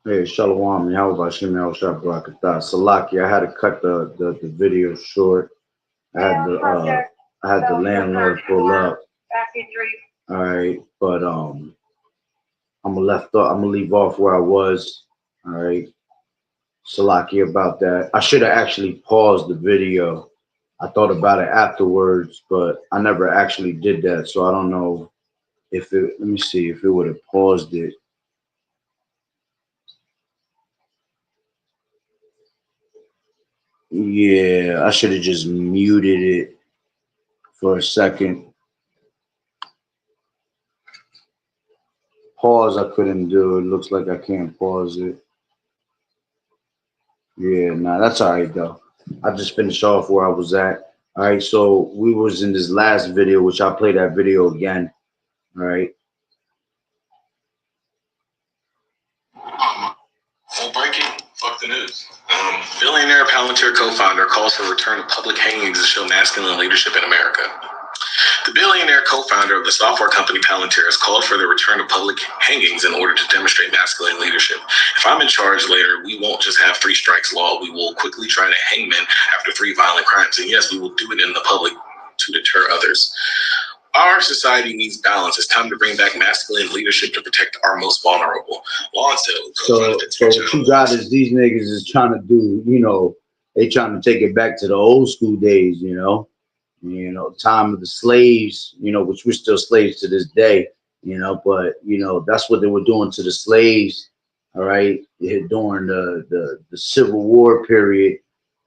Hey, Shalom, how about Shimmy Al-Shabrakatah? Salaki, I had to cut the video short. I had the landlord pull up. All right, but I'm gonna leave off where I was. All right. Salaki about that. I should have actually paused the video. I thought about it afterwards, but I never actually did that. So I don't know if it, let me see if it would have paused it. Yeah, I should have just muted it for a second. Pause, I couldn't do. It looks like I can't pause it. Yeah, nah, that's all right though. I just finished off where I was at. All right, so we was in this last video, which I'll play that video again. All right. Full breaking, fuck the news. Billionaire Palantir co-founder calls for return of public hangings to show masculine leadership in America. The billionaire co-founder of the software company Palantir has called for the return of public hangings in order to demonstrate masculine leadership. If I'm in charge later, we won't just have three strikes law. We will quickly try to hang men after three violent crimes. And yes, we will do it in the public to deter others. Our society needs balance. It's time to bring back masculine leadership to protect our most vulnerable. Lonsdale. So what you got is these niggas is trying to do, they trying to take it back to the old school days, time of the slaves, which we're still slaves to this day, but that's what they were doing to the slaves, all right, during the Civil War period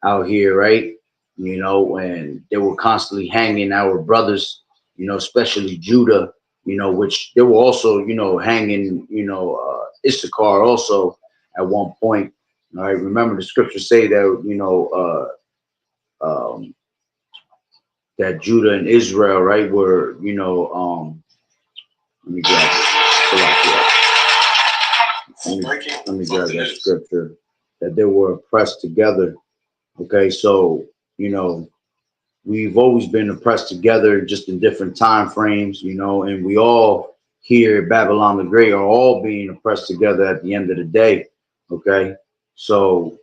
out here, right? And they were constantly hanging our brothers, especially Judah, which they were also, hanging, Issachar also at one point. All right, remember the scriptures say that, that Judah and Israel, right, were, let me grab it. Let me grab that scripture that they were oppressed together. Okay, so we've always been oppressed together, just in different time frames, and we all here at Babylon the Great are all being oppressed together at the end of the day. Okay, so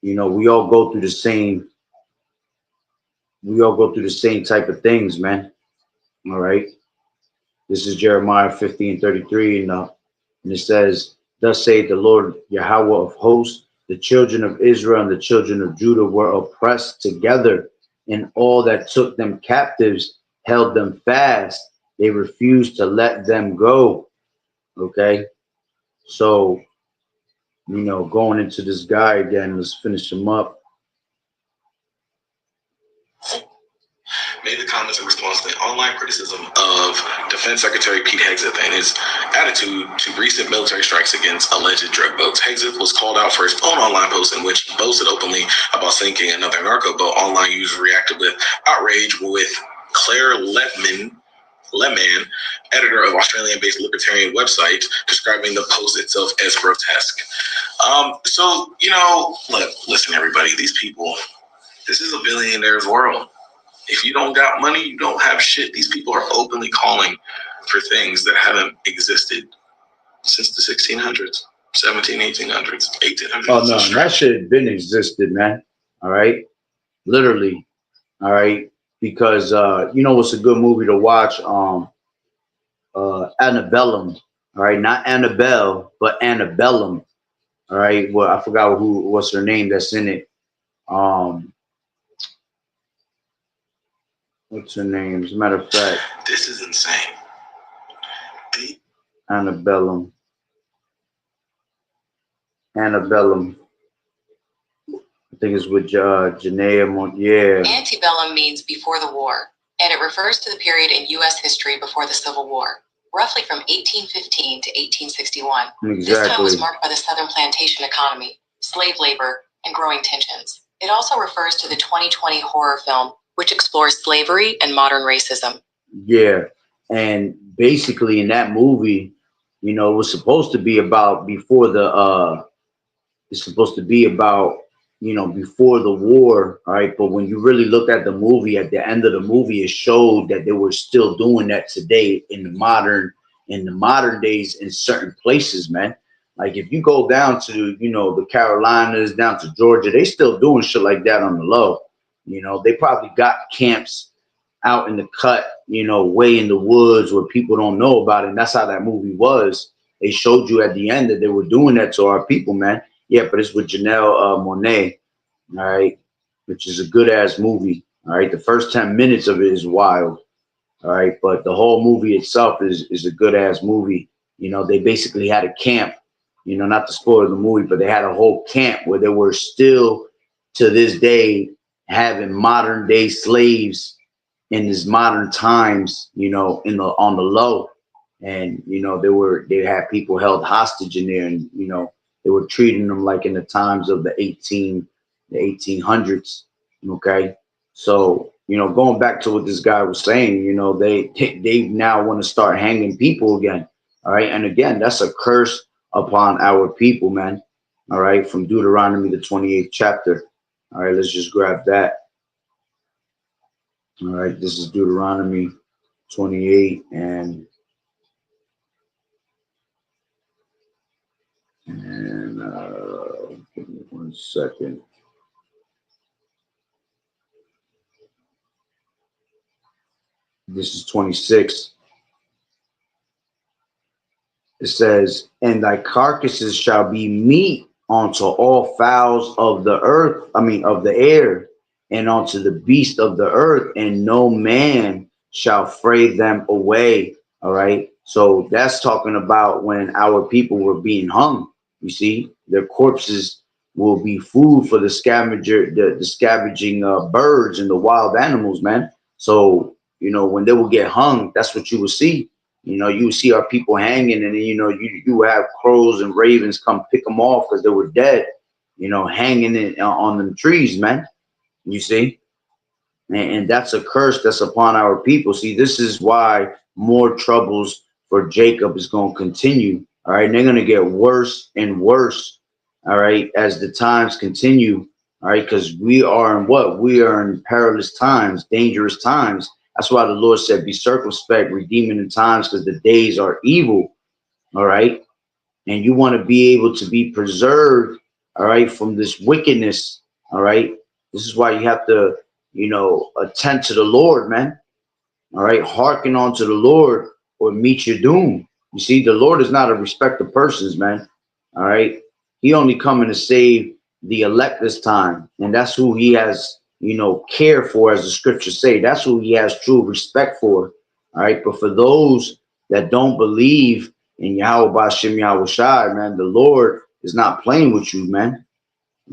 we all go through the same. We all go through the same type of things, man. All right. This is Jeremiah 15:33, and it says, "Thus saith the Lord Yahweh of hosts: the children of Israel and the children of Judah were oppressed together, and all that took them captives held them fast. They refused to let them go." Okay, so going into this guy again, let's finish him up. Made the comments in response to the online criticism of Defense Secretary Pete Hegseth and his attitude to recent military strikes against alleged drug boats. Hegseth was called out for his own online post in which he boasted openly about sinking another narco boat. Online users reacted with outrage, with Claire Letman, editor of Australian-based libertarian website, describing the post itself as grotesque. Look, listen, everybody, these people, this is a billionaire's world. If you don't got money, you don't have shit. These people are openly calling for things that haven't existed since the 1600s, 1800s, 1800s. Oh, no, that shit been existed, man. All right. Literally. All right. Because, it's a good movie to watch. Annabellum. All right. Not Annabelle, but Annabellum. All right. Well, I forgot what's her name that's in it. What's her name? As a matter of fact, this is insane. Annabellum. I think it's with Janaea. Yeah. Antebellum means before the war, and it refers to the period in U.S. history before the Civil War, roughly from 1815 to 1861. Exactly. This time was marked by the Southern plantation economy, slave labor, and growing tensions. It also refers to the 2020 horror film, which explores slavery and modern racism. Yeah, and basically in that movie, it was supposed to be about before the it's supposed to be about before the war, all right? But when you really look at the movie, at the end of the movie, it showed that they were still doing that today in the modern days in certain places, man. Like if you go down to, you know, the Carolinas, down to Georgia, they still doing shit like that on the low. You know, they probably got camps out in the cut, you know, way in the woods where people don't know about it. And that's how that movie was. They showed you at the end that they were doing that to our people, man. Yeah, but it's with Janelle Monáe, all right, which is a good ass movie. All right, the first 10 minutes of it is wild. All right, but the whole movie itself is a good ass movie. You know, they basically had a camp, you know, not to spoil the movie, but they had a whole camp where they were still to this day having modern day slaves in these modern times, you know, in the on the low. And, you know, they had people held hostage in there, and, you know, they were treating them like in the times of the 1800s. Okay. So, you know, going back to what this guy was saying, you know, they now want to start hanging people again. All right. And again, that's a curse upon our people, man. All right. From Deuteronomy, the 28th chapter. All right. Let's just grab that. All right. This is Deuteronomy 28 and give me 1 second. This is 26. It says, and thy carcasses shall be meat unto all fowls of the earth, of the air, and unto the beast of the earth, and no man shall fray them away. All right. So that's talking about when our people were being hung. You see, their corpses will be food for the scavenging birds and the wild animals, man. So, you know, when they will get hung, that's what you will see. You know, you see our people hanging, and then, you know, you have crows and ravens come pick them off because they were dead, you know, hanging on them trees, man. You see, and that's a curse that's upon our people. See, this is why more troubles for Jacob is going to continue. All right, and they're going to get worse and worse. All right, as the times continue. All right, because we are in what? We are in perilous times, dangerous times. That's why the Lord said, be circumspect, redeeming the times, because the days are evil. All right. And you want to be able to be preserved, all right, from this wickedness. All right. This is why you have to, you know, attend to the Lord, man. All right. Hearken unto the Lord or meet your doom. You see, the Lord is not a respecter of persons, man. All right. He only coming to save the elect this time. And that's who he has, you know, care for, as the scriptures say. That's who he has true respect for. All right. But for those that don't believe in Yahweh Bashem Yahweh Shai, man, the Lord is not playing with you, man.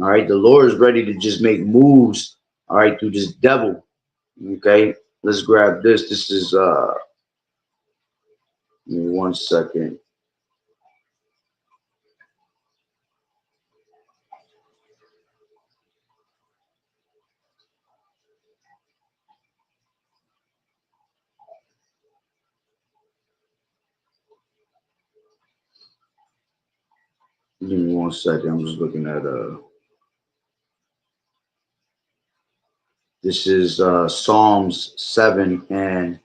All right. The Lord is ready to just make moves, all right, through this devil. Okay. Let's grab this. This is give me 1 second. Give me 1 second. I'm just looking at this is Psalms 7 and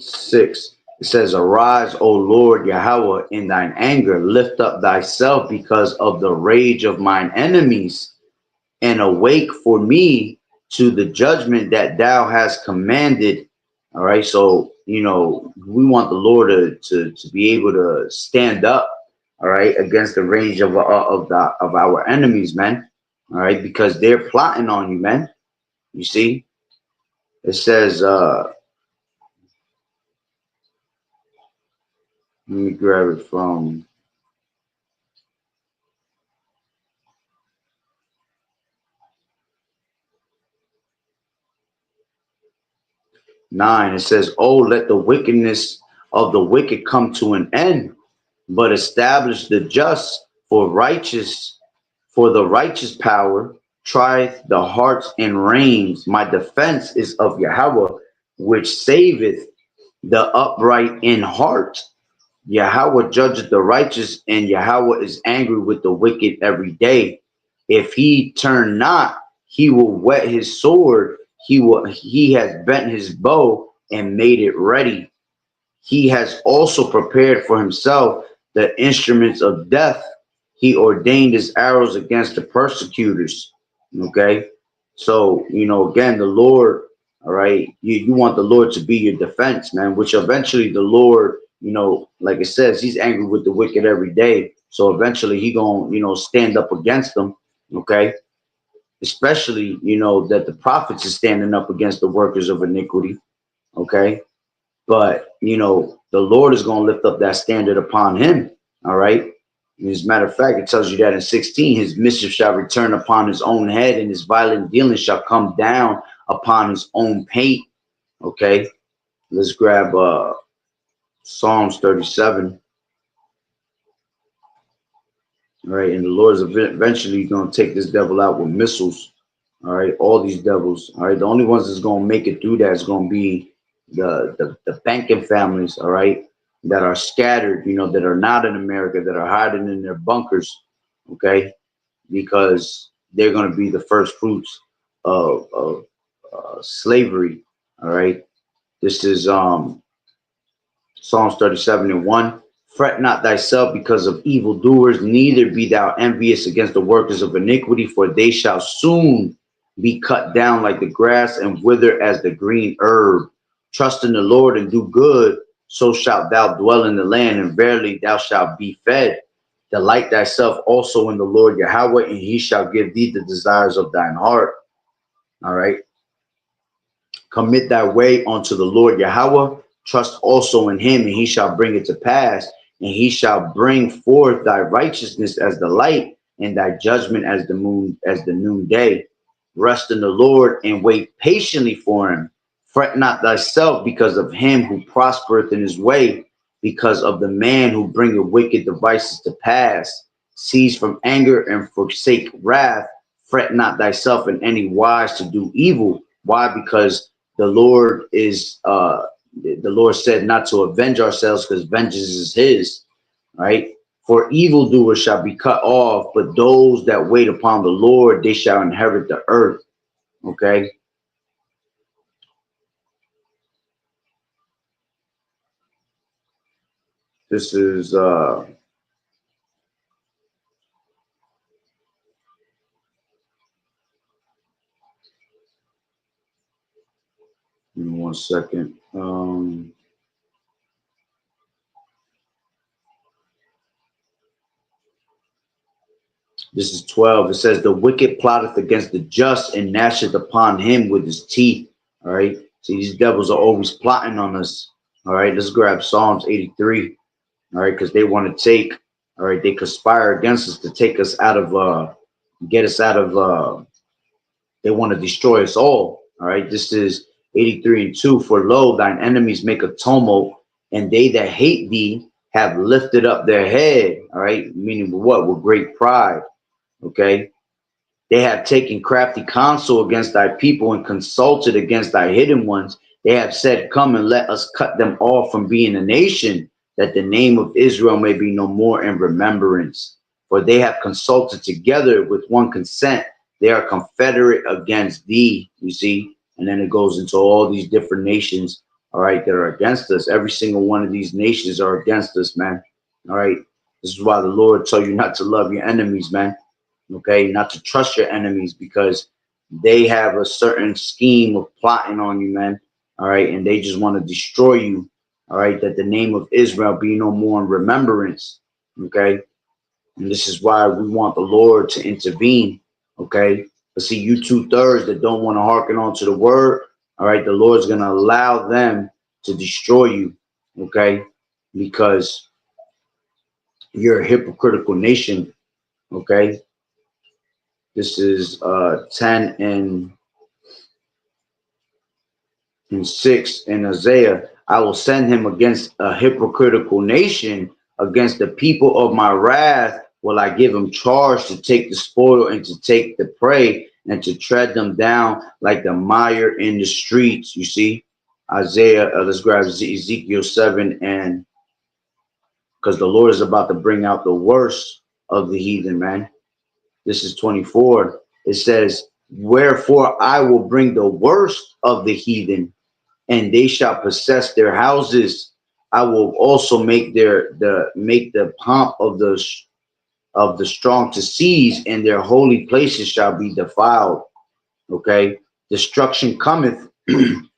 6. It says, arise, O Lord Yahweh, in thine anger, lift up thyself because of the rage of mine enemies, and awake for me to the judgment that thou hast commanded. All right. So, you know, we want the Lord to be able to stand up, all right, against the rage of our enemies, man. All right, because they're plotting on you, man. You see, it says, let me grab it from 9. It says, oh, let the wickedness of the wicked come to an end, but establish the just, for the righteous power trieth the hearts and reins. My defense is of Yahweh, which saveth the upright in heart. Yahweh judgeth the righteous, and Yahweh is angry with the wicked every day. If he turn not, he will whet his sword. He has bent his bow and made it ready. He has also prepared for himself the instruments of death. He ordained his arrows against the persecutors. Okay. So, again, the Lord, all right, you want the Lord to be your defense, man, which eventually the Lord, like it says, he's angry with the wicked every day. So eventually he gonna, stand up against them. Okay. Especially, that the prophets is standing up against the workers of iniquity. Okay. But, the Lord is going to lift up that standard upon him. All right. As a matter of fact, it tells you that in 16, his mischief shall return upon his own head, and his violent dealings shall come down upon his own pate. Okay. Let's grab Psalms 37. All right. And the Lord is eventually going to take this devil out with missiles. All right. All these devils. All right. The only ones that's going to make it through that is going to be the banking families, all right, that are scattered, that are not in America, that are hiding in their bunkers, okay, because they're going to be the first fruits of slavery, all right. This is Psalms 37:1. Fret not thyself because of evildoers, neither be thou envious against the workers of iniquity, for they shall soon be cut down like the grass and wither as the green herb. Trust in the Lord and do good, so shalt thou dwell in the land, and verily thou shalt be fed. Delight thyself also in the Lord Yahweh, and he shall give thee the desires of thine heart. All right. Commit thy way unto the Lord Yahweh. Trust also in him, and he shall bring it to pass. And he shall bring forth thy righteousness as the light, and thy judgment as the moon, as the noonday. Rest in the Lord and wait patiently for him. Fret not thyself because of him who prospereth in his way, because of the man who bringeth wicked devices to pass. Cease from anger and forsake wrath. Fret not thyself in any wise to do evil. Why? Because the Lord said not to avenge ourselves, because vengeance is his, right? For evildoers shall be cut off, but those that wait upon the Lord, they shall inherit the earth. Okay. This is give me 1 second. This is 12. It says, the wicked plotteth against the just and gnasheth upon him with his teeth. All right. See, these devils are always plotting on us. All right. Let's grab Psalms 83. All right. Because they want to take, all right, they conspire against us to take us out of, get us out of, they want to destroy us all. All right. This is 83:2. For lo, thine enemies make a tumult, and they that hate thee have lifted up their head. All right. Meaning what? With great pride. Okay. They have taken crafty counsel against thy people and consulted against thy hidden ones. They have said, come and let us cut them off from being a nation, that the name of Israel may be no more in remembrance. For they have consulted together with one consent. They are confederate against thee, you see. And then it goes into all these different nations, all right, that are against us. Every single one of these nations are against us, man. All right. This is why the Lord told you not to love your enemies, man. Okay, not to trust your enemies, because they have a certain scheme of plotting on you, man. All right, and they just want to destroy you. All right, that the name of Israel be no more in remembrance. Okay, and this is why we want the Lord to intervene. Okay, but see, you 2/3 that don't want to hearken on to the word. All right, the Lord's gonna allow them to destroy you. Okay, because you're a hypocritical nation. Okay. This is 10:6 in Isaiah. I will send him against a hypocritical nation, against the people of my wrath. Will I give him charge to take the spoil and to take the prey and to tread them down like the mire in the streets? You see, Isaiah. Let's grab Ezekiel 7, and because the Lord is about to bring out the worst of the heathen, man. This is 24. It says, Wherefore I will bring the worst of the heathen, and they shall possess their houses. I will also make the pomp of the strong to seize, and their holy places shall be defiled. Okay, destruction cometh, and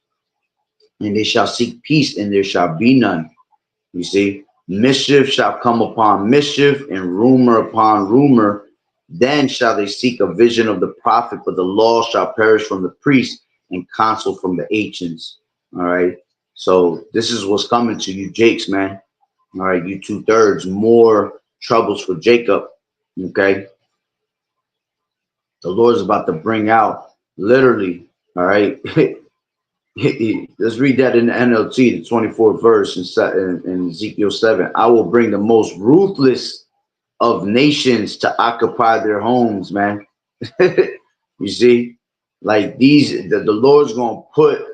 they shall seek peace, and there shall be none. You see, mischief shall come upon mischief, and rumor upon rumor. Then shall they seek a vision of the prophet, but the law shall perish from the priest, and counsel from the ancients. All right. So this is what's coming to you, Jakes, man. All right, you 2/3, more troubles for Jacob. Okay. The Lord's about to bring out literally, all right. Let's read that in the NLT, the 24th verse in Ezekiel 7. I will bring the most ruthless of nations to occupy their homes, man. You see, like the Lord's gonna put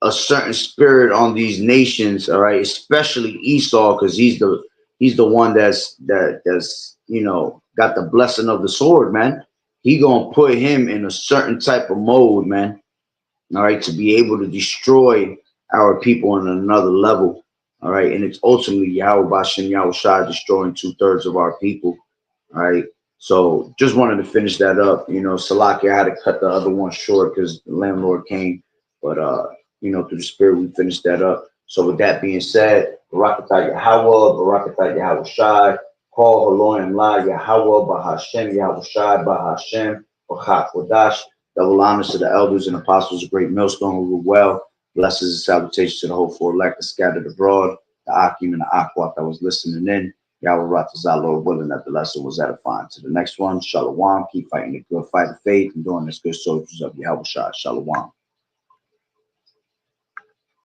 a certain spirit on these nations, all right, especially Esau, because he's the one that's got the blessing of the sword, man. He gonna put him in a certain type of mode, man, all right, to be able to destroy our people on another level, all right, and it's ultimately Yahweh Bashem Yahweh Shai destroying 2/3 of our people, all right. So just wanted to finish that up. Salaki, I had to cut the other one short because the landlord came, but through the spirit we finished that up. So with that being said, Barakatah Yahweh, Barakatah Yahweh Shai, Call Haloim La Yahweh, Bahashem Yahweh Shai, Bahashem, Bachak Wadash. Double honors to the elders and apostles of Great Millstone who rule well. Blessings and salutations to the whole four elect scattered abroad, the Akim and the Akwat that was listening in. Yahweh Ratazah, Lord willing that the lesson was edifying. To the next one, Shalom. Keep fighting the good fight of faith and doing this good soldiers of Yahweh Shai. Shalom.